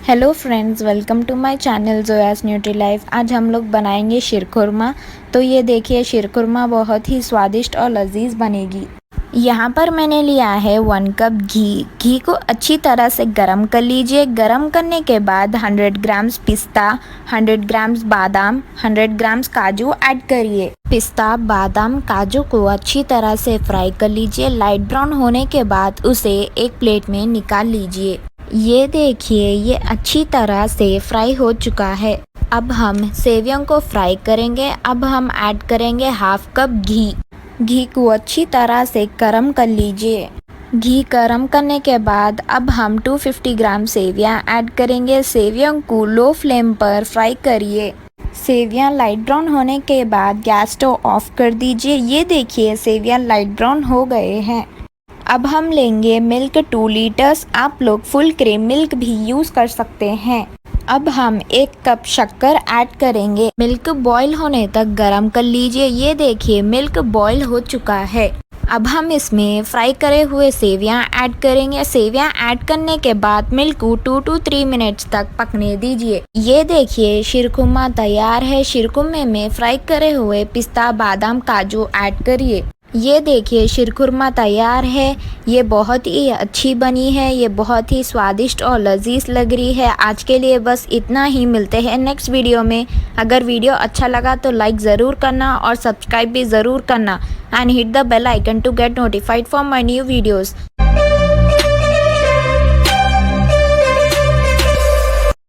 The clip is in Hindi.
Hello friends, welcome to my channel Joya's Nutri Life. आज हम लोग बनाएंगे शीर खुरमा। तो ये देखिए, शीर खुरमा बहुत ही स्वादिष्ट और लजीज बनेगी। यहाँ पर मैंने लिया है 1 कप घी। घी को अच्छी तरह से गरम कर लीजिए। गरम करने के बाद 100 ग्राम्स पिस्ता, 100 ग्राम्स बादाम, 100 ग्राम्स काजू ऐड करिए। पिस्ता, बादाम, काजू को अच्छी तरह से फ्राई कर लीजिए। लाइट ब्राउन होने के बाद उसे एक प्लेट में निकाल लीजिए। ये देखिए, ये अच्छी तरह से फ्राई हो चुका है। अब हम सेवियों को फ्राई करेंगे। अब हम ऐड करेंगे हाफ कप घी। घी को अच्छी तरह से गरम कर लीजिए। घी गरम करने के बाद अब हम 250 ग्राम सेवियां ऐड करेंगे। सेवियों को लो फ्लेम पर फ्राई करिए। सेवियां लाइट ब्राउन होने के बाद गैस स्टोव ऑफ कर दीजिए। ये देखिए, सेवियां लाइट ब्राउन हो गए हैं। अब हम लेंगे मिल्क 2 लीटर्स। आप लोग फुल क्रीम मिल्क भी यूज़ कर सकते हैं। अब हम 1 कप शक्कर ऐड करेंगे। मिल्क बॉईल होने तक गरम कर लीजिए। ये देखिए, मिल्क बॉईल हो चुका है। अब हम इसमें फ्राई करे हुए सेवियां ऐड करेंगे। सेवियां ऐड करने के बाद मिल्क को 2 to 3 मिनट्स तक पकने दीजिए। ये देखिए, शीर खुरमा तैयार है। शीर खुमे में फ्राई करे हुए पिस्ता, बादाम, काजू ऐड करिए। ये देखिए, शीर खुरमा तैयार है। ये बहुत ही अच्छी बनी है। ये बहुत ही स्वादिष्ट और लजीज लग रही है। आज के लिए बस इतना ही। मिलते हैं नेक्स्ट वीडियो में। अगर वीडियो अच्छा लगा तो लाइक ज़रूर करना और सब्सक्राइब भी ज़रूर करना and hit the bell icon to get notified for my new videos.